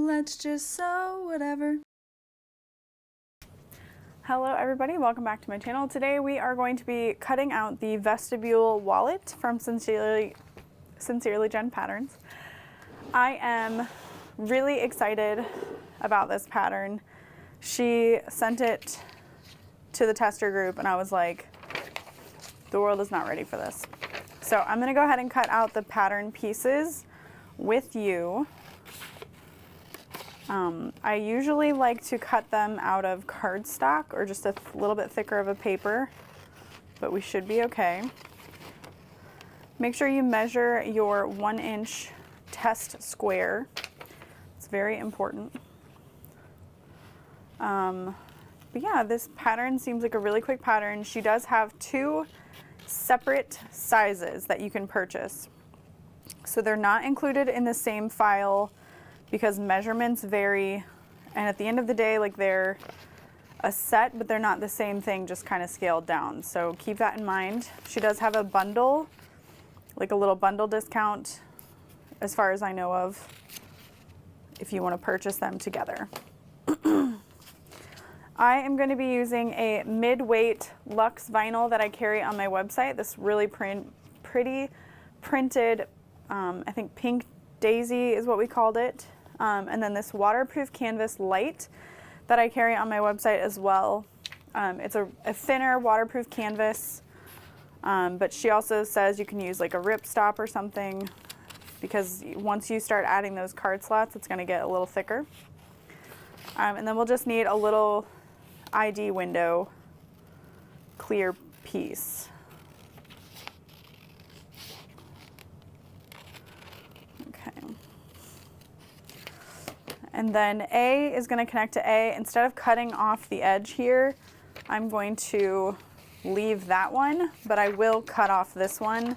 let's just sew whatever. Hello everybody, welcome back to my channel. Today we are going to be cutting out the Vestibule wallet from Sincerely Jen Patterns. I am really excited about this pattern. She sent it to the tester group and I was like, the world is not ready for this. So I'm gonna go ahead and cut out the pattern pieces with you. I usually like to cut them out of cardstock or just a little bit thicker of a paper, but we should be okay. Make sure you measure your 1-inch test square. It's very important. But yeah, this pattern seems like a really quick pattern. She does have 2 separate sizes that you can purchase. So they're not included in the same file because measurements vary, and at the end of the day, like, they're a set, but they're not the same thing, just kind of scaled down. So keep that in mind. She does have a bundle, like a little bundle discount, as far as I know of, if you want to purchase them together. I am going to be using a mid-weight luxe vinyl that I carry on my website. This really pretty printed, I think pink daisy is what we called it. And then this waterproof canvas light that I carry on my website as well. It's a thinner waterproof canvas, but she also says you can use like a ripstop or something, because once you start adding those card slots, it's going to get a little thicker. And then we'll just need a little ID window clear piece. And then A is going to connect to A. Instead of cutting off the edge here, I'm going to leave that one, but I will cut off this one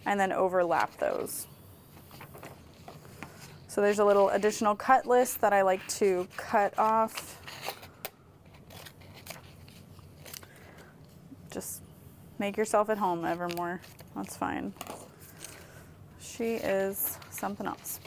and then overlap those. So there's a little additional cut list that I like to cut off. Just make yourself at home, Evermore. That's fine. She is something else.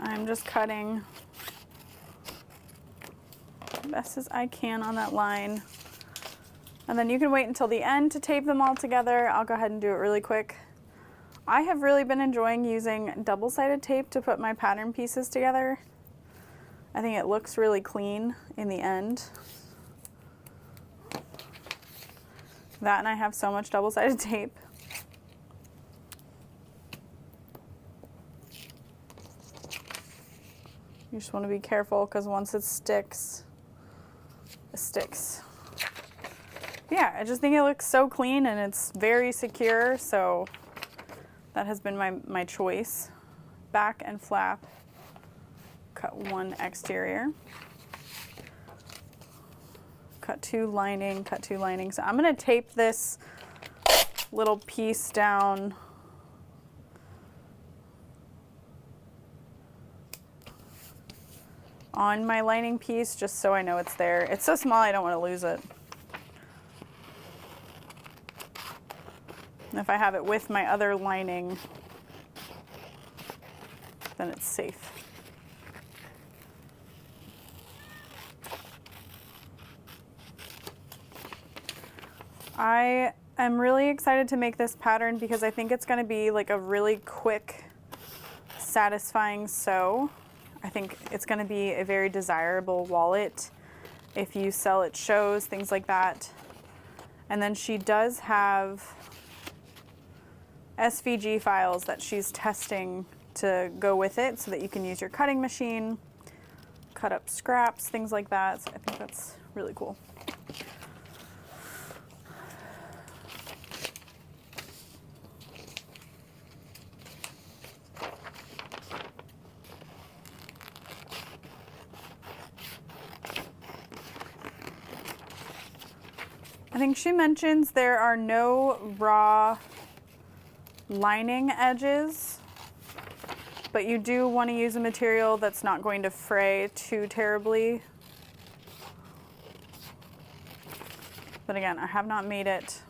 I'm just cutting as best as I can on that line. And then you can wait until the end to tape them all together. I'll go ahead and do it really quick. I have really been enjoying using double-sided tape to put my pattern pieces together. I think it looks really clean in the end. That, and I have so much double-sided tape. You just want to be careful, because once it sticks, it sticks. Yeah, I just think it looks so clean and it's very secure, so that has been my choice. Back and flap, cut 1 exterior. Cut 2 lining, cut 2 lining. So I'm going to tape this little piece down on my lining piece, just so I know it's there. It's so small I don't want to lose it. And if I have it with my other lining, then it's safe. I am really excited to make this pattern because I think it's going to be like a really quick, satisfying sew. I think it's going to be a very desirable wallet if you sell at shows, things like that. And then she does have SVG files that she's testing to go with it so that you can use your cutting machine, cut up scraps, things like that. So I think that's really cool. I think she mentions there are no raw lining edges, but you do want to use a material that's not going to fray too terribly. But again, I have not made it.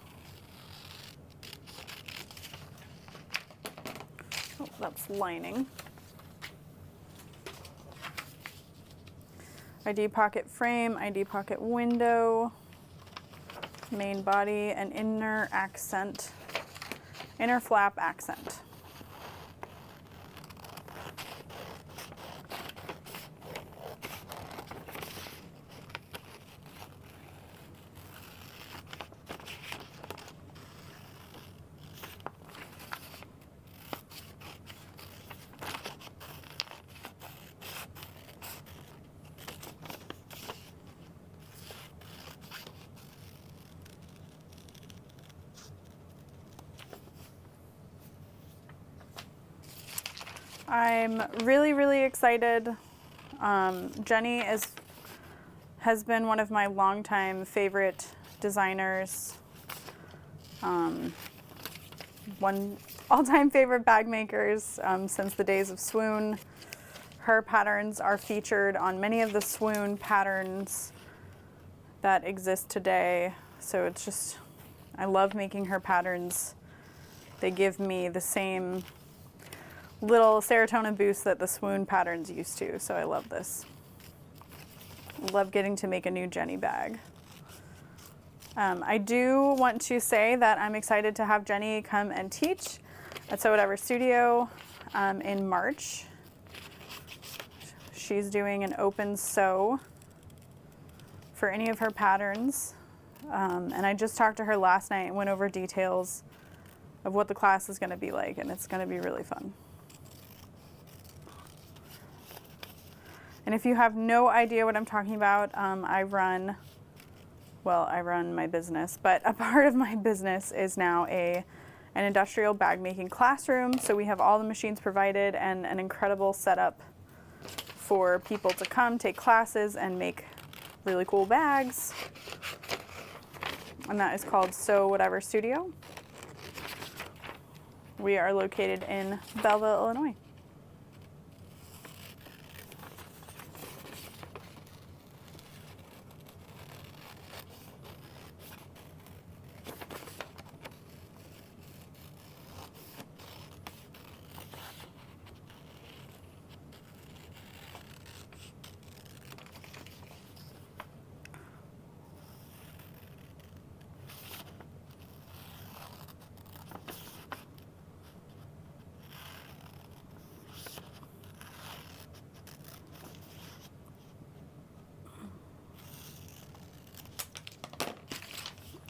Oh, that's lining. ID pocket frame, ID pocket window, main body, and inner accent, inner flap accent. I'm really, really excited. Jenny has been one of my longtime favorite designers. One all-time favorite bag makers since the days of Swoon. Her patterns are featured on many of the Swoon patterns that exist today. So it's just, I love making her patterns. They give me the same little serotonin boost that the Swoon patterns used to, so I love this. Love getting to make a new Jenny bag. I do want to say that I'm excited to have Jenny come and teach at Sew Whatever Studio in March. She's doing an open sew for any of her patterns. And I just talked to her last night and went over details of what the class is going to be like, and it's going to be really fun. And if you have no idea what I'm talking about, I run my business, but a part of my business is now an industrial bag making classroom. So we have all the machines provided and an incredible setup for people to come take classes and make really cool bags. And that is called Sew Whatever Studio. We are located in Belleville, Illinois.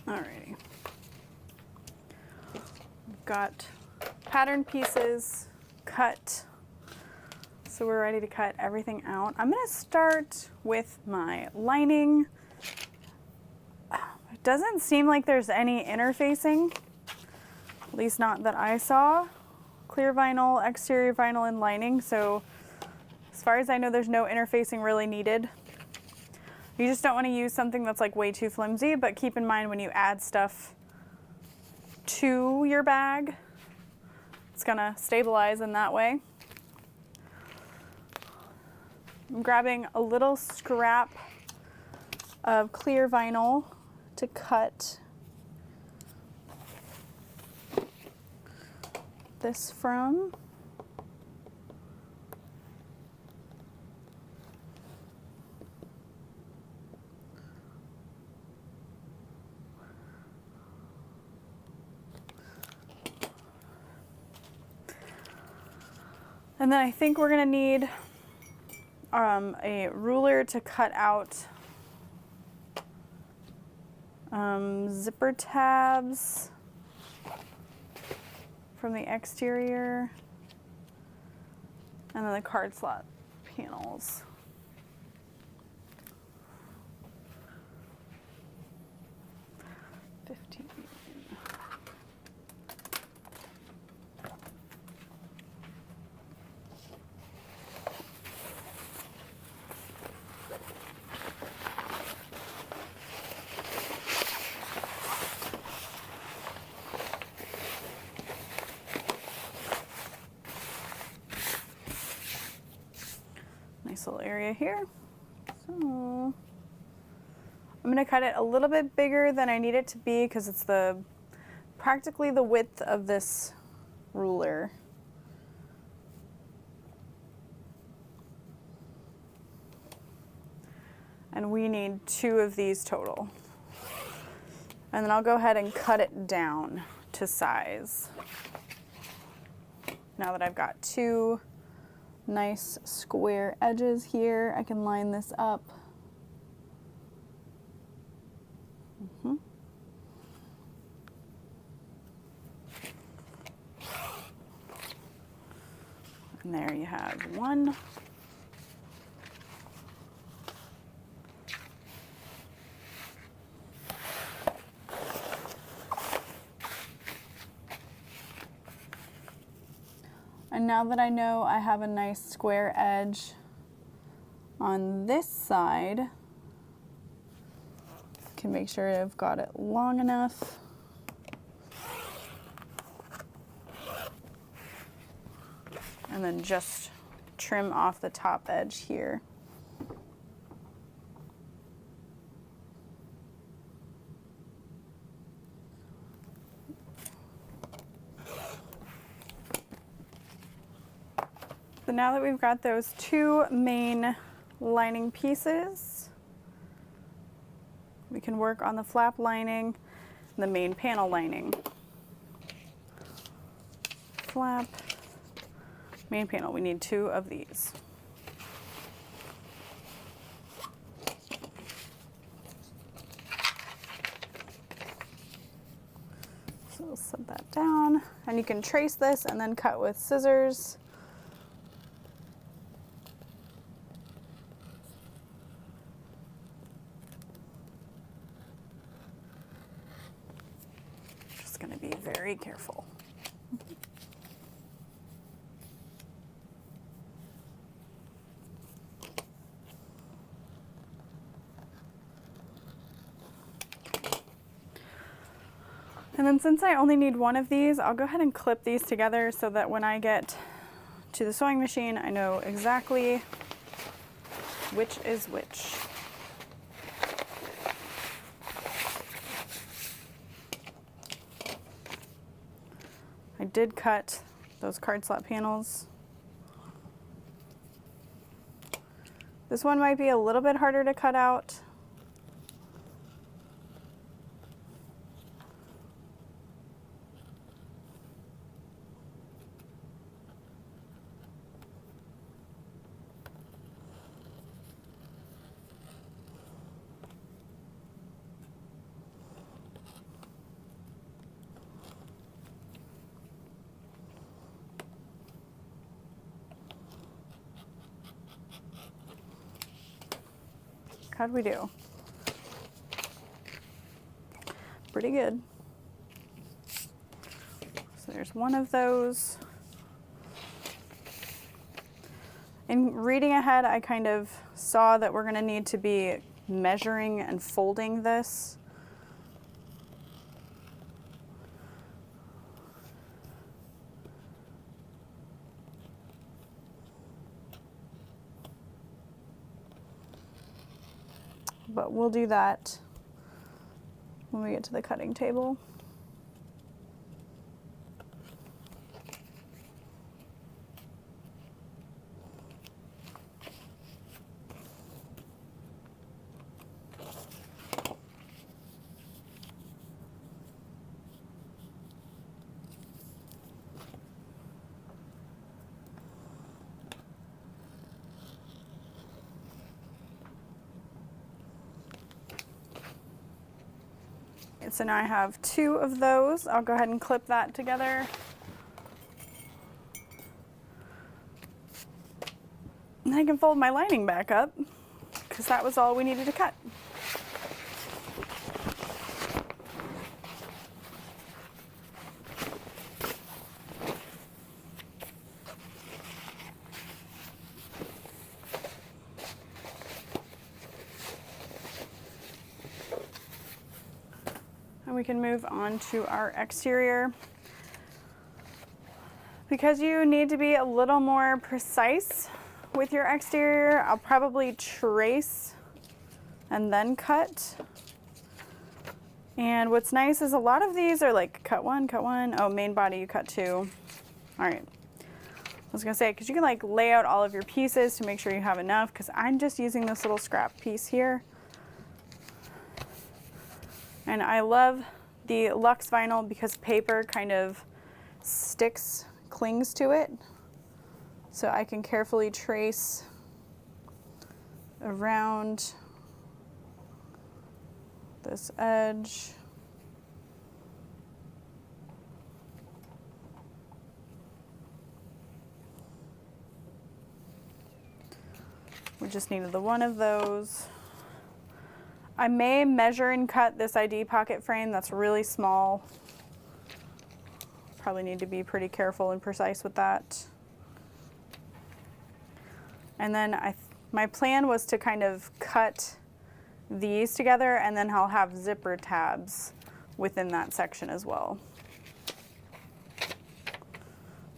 Alrighty. We've got pattern pieces cut. So we're ready to cut everything out. I'm going to start with my lining. It doesn't seem like there's any interfacing, at least not that I saw. Clear vinyl, exterior vinyl, and lining. So as far as I know, there's no interfacing really needed. You just don't want to use something that's like way too flimsy, but keep in mind when you add stuff to your bag, it's gonna stabilize in that way. I'm grabbing a little scrap of clear vinyl to cut this from. And then I think we're gonna need a ruler to cut out zipper tabs from the exterior, and then the card slot panels. Nice little area here. So I'm gonna cut it a little bit bigger than I need it to be because it's practically the width of this ruler. And we need 2 of these total. And then I'll go ahead and cut it down to size. Now that I've got 2 nice square edges here, I can line this up. And there you have 1. And now that I know I have a nice square edge on this side, I can make sure I've got it long enough. And then just trim off the top edge here. So now that we've got those 2 main lining pieces, we can work on the flap lining and the main panel lining. Flap, main panel, we need 2 of these. So we'll set that down, and you can trace this and then cut with scissors. Just going to be very careful. And then since I only need 1 of these, I'll go ahead and clip these together so that when I get to the sewing machine, I know exactly which is which. I did cut those card slot panels. This one might be a little bit harder to cut out. How'd we do? Pretty good. So there's 1 of those. In reading ahead, I kind of saw that we're going to need to be measuring and folding this. But we'll do that when we get to the cutting table. So now I have 2 of those. I'll go ahead and clip that together. And I can fold my lining back up because that was all we needed to cut. And we can move on to our exterior. Because you need to be a little more precise with your exterior, I'll probably trace and then cut. And what's nice is a lot of these are like cut one, oh, main body you cut two. All right, I was gonna say, because you can like lay out all of your pieces to make sure you have enough, because I'm just using this little scrap piece here. And I love the Luxe vinyl because paper kind of clings to it. So I can carefully trace around this edge. We just needed the one of those. I may measure and cut this ID pocket frame that's really small. Probably need to be pretty careful and precise with that. And then my plan was to kind of cut these together, and then I'll have zipper tabs within that section as well.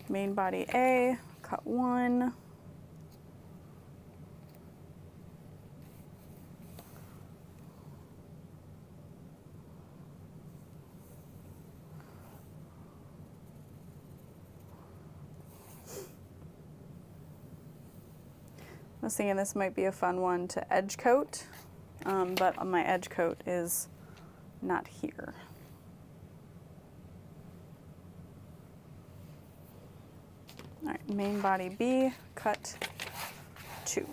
Main body A, cut one. I was thinking this might be a fun one to edge coat, but my edge coat is not here. All right, main body B, cut two.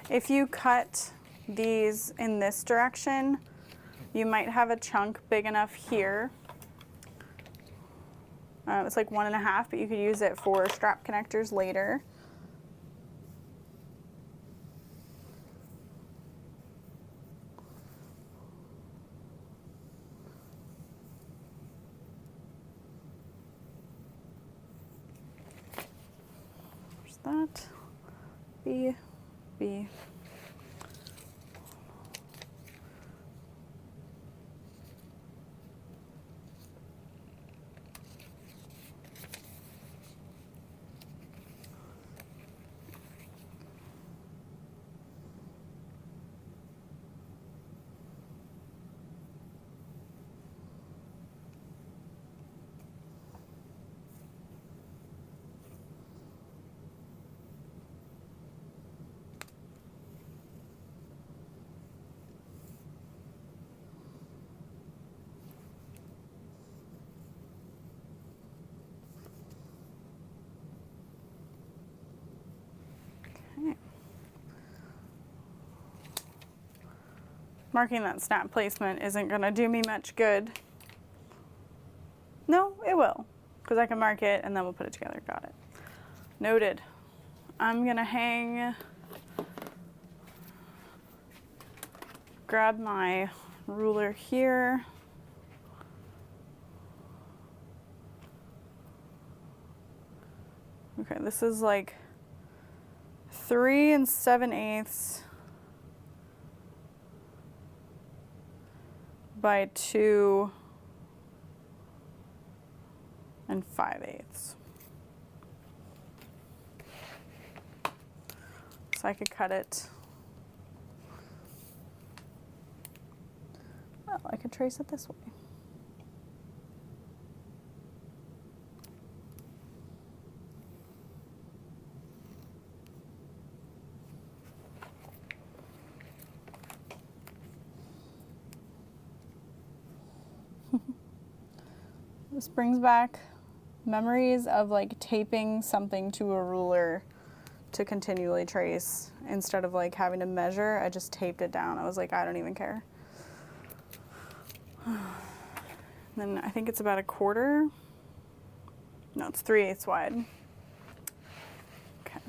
If you cut these in this direction, you might have a chunk big enough here. It's like 1.5, but you could use it for strap connectors later. There's that. B. Marking that snap placement isn't gonna do me much good. No, it will, because I can mark it and then we'll put it together. Got it. Noted. I'm gonna grab my ruler here. Okay, this is like 3 7/8 by 2 5/8. So I could cut it. Well, I could trace it this way. This brings back memories of like taping something to a ruler to continually trace instead of like having to measure. I just taped it down. I was like, I don't even care. Then I think it's about 1/4. No, it's 3/8 wide. Okay.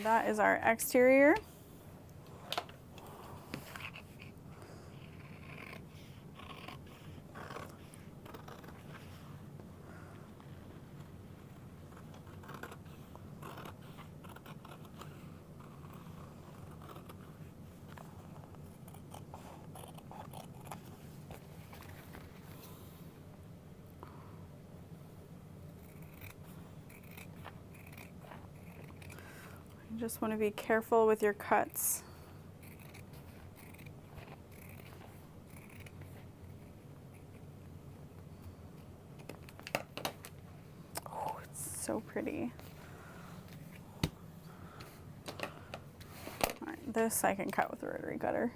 that is our exterior. You just want to be careful with your cuts. Oh, it's so pretty. All right, this I can cut with a rotary cutter.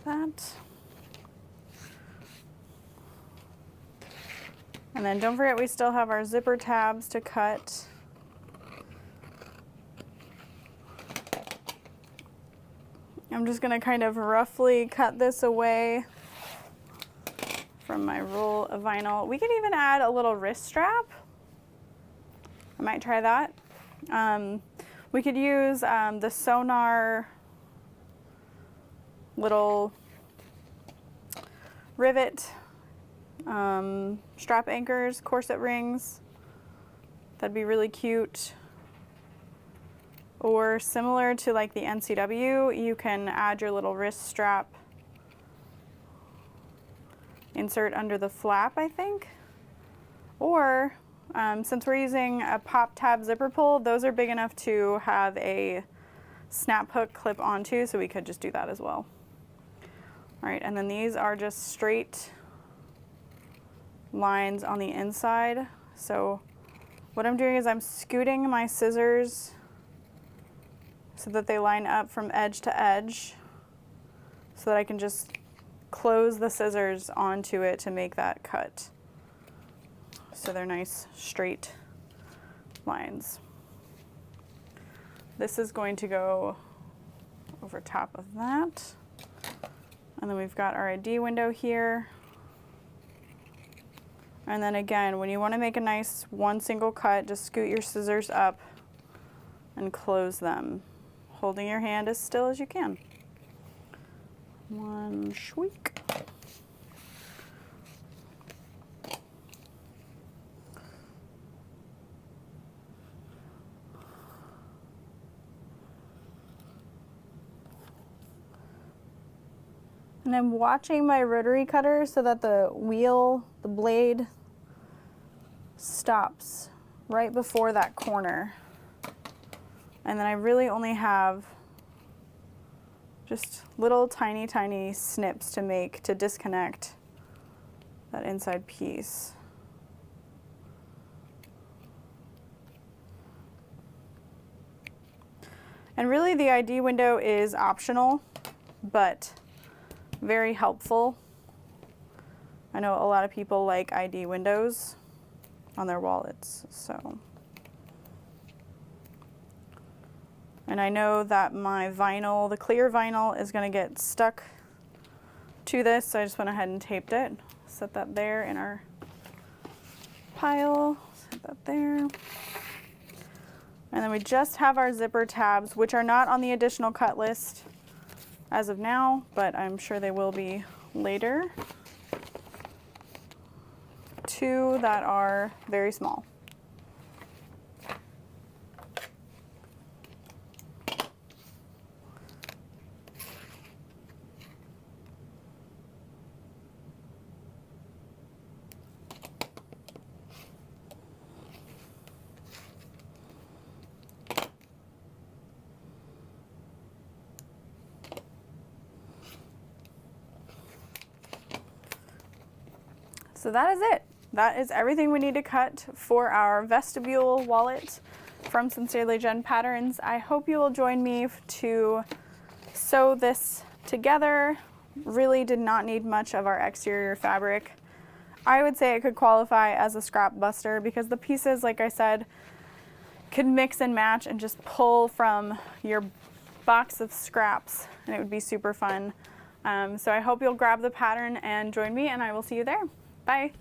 That. And then don't forget we still have our zipper tabs to cut. I'm just going to kind of roughly cut this away from my roll of vinyl. We could even add a little wrist strap. I might try that. We could use the Sonar little rivet strap anchors, corset rings. That'd be really cute. Or similar to like the NCW, you can add your little wrist strap insert under the flap, I think. Or since we're using a pop tab zipper pull, those are big enough to have a snap hook clip onto, so we could just do that as well. All right, and then these are just straight lines on the inside. So what I'm doing is I'm scooting my scissors so that they line up from edge to edge so that I can just close the scissors onto it to make that cut. So they're nice straight lines. This is going to go over top of that. And then we've got our ID window here. And then again, when you want to make a nice one single cut, just scoot your scissors up and close them, holding your hand as still as you can. One shweek. And I'm watching my rotary cutter so that the wheel, the blade, stops right before that corner. And then I really only have just little tiny, tiny snips to make to disconnect that inside piece. And really the ID window is optional, but very helpful I know a lot of people like ID windows on their wallets, so. And I know that my vinyl, the clear vinyl, is going to get stuck to this, so I just went ahead and taped it. Set that there in our pile, set that there. And then we just have our zipper tabs, which are not on the additional cut list as of now, but I'm sure they will be later. 2 that are very small. So that is it. That is everything we need to cut for our Vestibule wallet from Sincerely Jen Patterns. I hope you will join me to sew this together. Really did not need much of our exterior fabric. I would say it could qualify as a scrap buster because the pieces, like I said, could mix and match and just pull from your box of scraps, and it would be super fun. So I hope you'll grab the pattern and join me, and I will see you there. Bye.